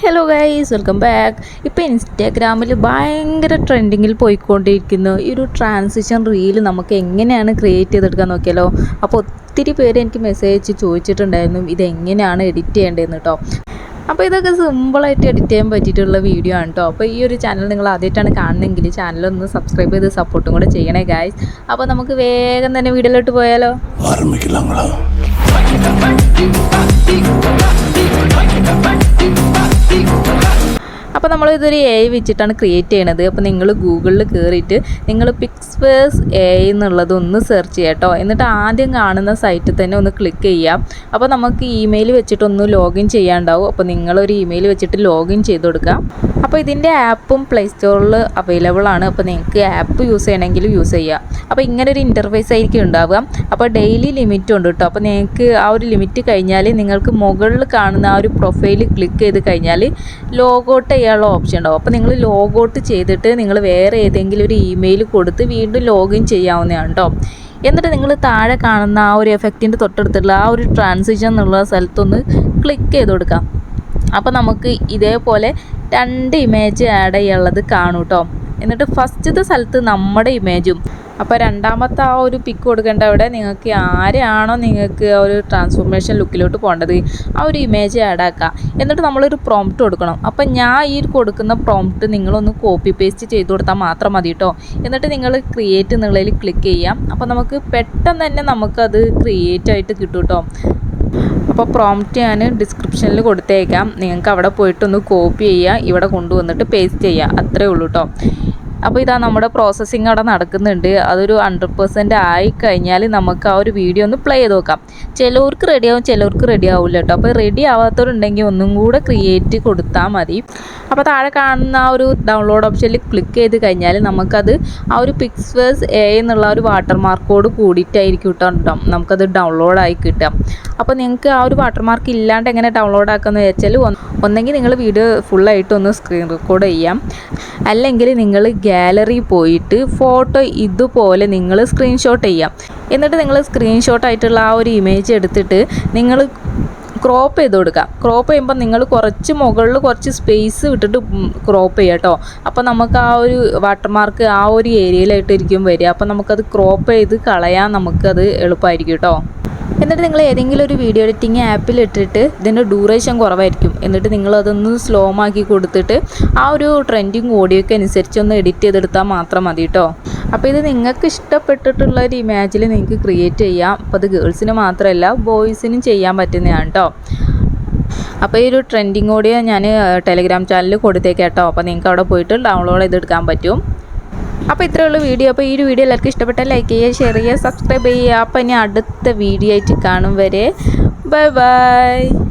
Hello guys, welcome back. ഇപ്പോൾ ഇൻസ്റ്റാഗ്രാമിൽ ഭയങ്കര ട്രെൻഡിങ്ങിൽ പോയിക്കൊണ്ടിരിക്കുന്ന ഈ ഒരു ട്രാൻസിഷൻ റീൽ നമുക്ക് എങ്ങനെയാണ് ക്രിയേറ്റ് ചെയ്തെടുക്കാൻ നോക്കിയാലോ. അപ്പോൾ ഒത്തിരി പേര് എനിക്ക് മെസ്സേജ് അയച്ച് ചോദിച്ചിട്ടുണ്ടായിരുന്നു ഇതെങ്ങനെയാണ് എഡിറ്റ് ചെയ്യേണ്ടതെന്ന് കേട്ടോ. അപ്പോൾ ഇതൊക്കെ സിമ്പിളായിട്ട് എഡിറ്റ് ചെയ്യാൻ പറ്റിയിട്ടുള്ള വീഡിയോ ആണ് കേട്ടോ. അപ്പോൾ ഈ ഒരു ചാനൽ നിങ്ങൾ ആദ്യമായിട്ടാണ് കാണുന്നതെങ്കിൽ ചാനലൊന്ന് സബ്സ്ക്രൈബ് ചെയ്ത് സപ്പോർട്ടും കൂടെ ചെയ്യണേ ഗൈസ്. അപ്പോൾ നമുക്ക് വേഗം തന്നെ വീഡിയോയിലോട്ട് പോയാലോ. അപ്പോൾ നമ്മളിതൊരു AI വെച്ചിട്ടാണ് ക്രിയേറ്റ് ചെയ്യണത്. അപ്പോൾ നിങ്ങൾ ഗൂഗിളിൽ കയറിയിട്ട് നിങ്ങൾ പിക്സ്വേഴ്സ് AI എന്നുള്ളത് ഒന്ന് സെർച്ച് ചെയ്യുക കേട്ടോ. എന്നിട്ട് ആദ്യം കാണുന്ന സൈറ്റിൽ തന്നെ ഒന്ന് ക്ലിക്ക് ചെയ്യാം. അപ്പോൾ നമുക്ക് ഇമെയിൽ വെച്ചിട്ടൊന്ന് ലോഗിൻ ചെയ്യാണ്ടാവും. അപ്പോൾ നിങ്ങളൊരു ഇമെയിൽ വെച്ചിട്ട് ലോഗിൻ ചെയ്ത് കൊടുക്കുക. അപ്പോൾ ഇതിൻ്റെ ആപ്പും പ്ലേ സ്റ്റോറിൽ അവൈലബിൾ ആണ്. അപ്പോൾ നിങ്ങൾക്ക് ആപ്പ് യൂസ് ചെയ്യണമെങ്കിൽ യൂസ് ചെയ്യാം. അപ്പോൾ ഇങ്ങനെ ഒരു ഇൻ്റർഫേസ് ആയിരിക്കും ഉണ്ടാവുക. അപ്പോൾ ഡെയിലി ലിമിറ്റ് ഉണ്ട് കേട്ടോ. അപ്പോൾ നിങ്ങൾക്ക് ആ ഒരു ലിമിറ്റ് കഴിഞ്ഞാൽ നിങ്ങൾക്ക് മുകളിൽ കാണുന്ന ആ ഒരു പ്രൊഫൈൽ ക്ലിക്ക് ചെയ്ത് കഴിഞ്ഞാൽ ലോഗൗട്ട് ചെയ്യാനുള്ള ഓപ്ഷൻ ഉണ്ടാവും. അപ്പോൾ നിങ്ങൾ ലോഗൗട്ട് ചെയ്തിട്ട് നിങ്ങൾ വേറെ ഏതെങ്കിലും ഒരു ഇമെയിൽ കൊടുത്ത് വീണ്ടും ലോഗിൻ ചെയ്യാവുന്നതാണ് കേട്ടോ. എന്നിട്ട് നിങ്ങൾ താഴെ കാണുന്ന ആ ഒരു എഫക്റ്റിൻ്റെ തൊട്ടടുത്തുള്ള ആ ഒരു ട്രാൻസിഷൻ എന്നുള്ള സ്ഥലത്തൊന്ന് ക്ലിക്ക് ചെയ്ത് കൊടുക്കാം. അപ്പോൾ നമുക്ക് ഇതേപോലെ 2 ഇമേജ് ആഡ് ചെയ്യാനുള്ളത് കാണും കേട്ടോ. എന്നിട്ട് ഫസ്റ്റത്തെ സ്ഥലത്ത് നമ്മുടെ ഇമേജും, അപ്പോൾ രണ്ടാമത്തെ ആ ഒരു പിക്ക് കൊടുക്കേണ്ട അവിടെ നിങ്ങൾക്ക് ആരെയാണോ നിങ്ങൾക്ക് ആ ഒരു ട്രാൻസ്ഫോർമേഷൻ ലുക്കിലോട്ട് പോകേണ്ടത് ആ ഒരു ഇമേജ് ആഡ് ആക്കുക. എന്നിട്ട് നമ്മളൊരു പ്രോംപ്റ്റ് കൊടുക്കണം. അപ്പോൾ ഞാൻ ഈ കൊടുക്കുന്ന പ്രോംപ്റ്റ് നിങ്ങളൊന്ന് കോപ്പി പേസ്റ്റ് ചെയ്ത് കൊടുത്താൽ മാത്രം മതി കേട്ടോ. എന്നിട്ട് നിങ്ങൾ ക്രിയേറ്റ് എന്നുള്ളതിൽ ക്ലിക്ക് ചെയ്യാം. അപ്പോൾ നമുക്ക് പെട്ടെന്ന് തന്നെ നമുക്കത് ക്രിയേറ്റ് ആയിട്ട് കിട്ടും കേട്ടോ. അപ്പോൾ പ്രോംപ്റ്റ് ഞാൻ ഡിസ്ക്രിപ്ഷനിൽ കൊടുത്തേക്കാം. നിങ്ങൾക്ക് അവിടെ പോയിട്ടൊന്ന് കോപ്പി ചെയ്യുക, ഇവിടെ കൊണ്ടുവന്നിട്ട് പേസ്റ്റ് ചെയ്യുക, അത്രയേ ഉള്ളൂ കേട്ടോ. അപ്പോൾ ഇതാ നമ്മുടെ പ്രോസസ്സിങ് അവിടെ നടക്കുന്നുണ്ട്. അതൊരു 100% ആയി കഴിഞ്ഞാൽ നമുക്ക് ആ ഒരു വീഡിയോ ഒന്ന് പ്ലേ ചെയ്ത് നോക്കാം. ചിലവർക്ക് റെഡിയാവും, ചിലവർക്ക് റെഡി ആവില്ല കേട്ടോ. അപ്പോൾ റെഡി ആവാത്തവരുണ്ടെങ്കിൽ ഒന്നും കൂടെ ക്രിയേറ്റ് കൊടുത്താൽ മതി. അപ്പോൾ താഴെ കാണുന്ന ആ ഒരു ഡൗൺലോഡ് ഓപ്ഷനിൽ ക്ലിക്ക് ചെയ്ത് കഴിഞ്ഞാൽ നമുക്കത് ആ ഒരു പിക്സ്വേഴ്സ് AI എന്നുള്ള ഒരു വാട്ടർമാർക്കോട് കൂടിയിട്ടായിരിക്കും കേട്ടോ നമുക്കത് ഡൗൺലോഡായി കിട്ടുക. അപ്പോൾ നിങ്ങൾക്ക് ആ ഒരു വാട്ടർമാർക്ക് ഇല്ലാണ്ട് എങ്ങനെ ഡൗൺലോഡ് ആക്കാമെന്ന് വെച്ചാൽ ഒന്നെങ്കിൽ നിങ്ങൾ വീഡിയോ ഫുള്ളായിട്ടൊന്ന് സ്ക്രീൻ റെക്കോർഡ് ചെയ്യാം, അല്ലെങ്കിൽ നിങ്ങൾ ഗാലറി പോയിട്ട് ഫോട്ടോ ഇതുപോലെ നിങ്ങൾ സ്ക്രീൻഷോട്ട് ചെയ്യാം. എന്നിട്ട് നിങ്ങൾ സ്ക്രീൻഷോട്ടായിട്ടുള്ള ആ ഒരു ഇമേജ് എടുത്തിട്ട് നിങ്ങൾ ക്രോപ്പ് ചെയ്ത് കൊടുക്കുക. ക്രോപ്പ് ചെയ്യുമ്പോൾ നിങ്ങൾ കുറച്ച് മുകളിൽ കുറച്ച് സ്പേസ് വിട്ടിട്ട് ക്രോപ്പ് ചെയ്യുക കേട്ടോ. അപ്പോൾ നമുക്ക് ആ ഒരു വാട്ടർമാർക്ക് ആ ഒരു ഏരിയയിലായിട്ടിരിക്കും വരിക. അപ്പോൾ നമുക്കത് ക്രോപ്പ് ചെയ്ത് കളയാൻ നമുക്കത് എളുപ്പമായിരിക്കും കേട്ടോ. എന്നിട്ട് നിങ്ങൾ ഏതെങ്കിലും ഒരു വീഡിയോ എഡിറ്റിംഗ് ആപ്പിൽ ഇട്ടിട്ട് ഇതിൻ്റെ ഡ്യൂറേഷൻ കുറവായിരിക്കും. എന്നിട്ട് നിങ്ങളതൊന്ന് സ്ലോ ആക്കി കൊടുത്തിട്ട് ആ ഒരു ട്രെൻഡിങ് ഓഡിയോയ്ക്ക് അനുസരിച്ച് ഒന്ന് എഡിറ്റ് ചെയ്തെടുത്താൽ മാത്രം മതി കേട്ടോ. അപ്പോൾ ഇത് നിങ്ങൾക്ക് ഇഷ്ടപ്പെട്ടിട്ടുള്ള ഒരു ഇമേജിൽ നിങ്ങൾക്ക് ക്രിയേറ്റ് ചെയ്യാം. അപ്പോൾ അത് ഗേൾസിന് മാത്രമല്ല ബോയ്സിനും ചെയ്യാൻ പറ്റുന്നതാണ് കേട്ടോ. അപ്പോൾ ഈ ഒരു ട്രെൻഡിങ് ഓഡിയോ ഞാൻ ടെലിഗ്രാം ചാനലിൽ കൊടുത്തേക്കാം കേട്ടോ. അപ്പോൾ നിങ്ങൾക്ക് അവിടെ പോയിട്ട് ഡൗൺലോഡ് ചെയ്തെടുക്കാൻ പറ്റും. അപ്പോൾ ഇത്രയുള്ള വീഡിയോ. അപ്പോൾ ഈ ഒരു വീഡിയോ എല്ലാവർക്കും ഇഷ്ടപ്പെട്ടാൽ ലൈക്ക് ചെയ്യുക, ഷെയർ ചെയ്യുക, സബ്സ്ക്രൈബ് ചെയ്യുക. അപ്പോൾ ഇനി അടുത്ത വീഡിയോ ആയിട്ട് കാണും വരെ ബൈ ബൈ.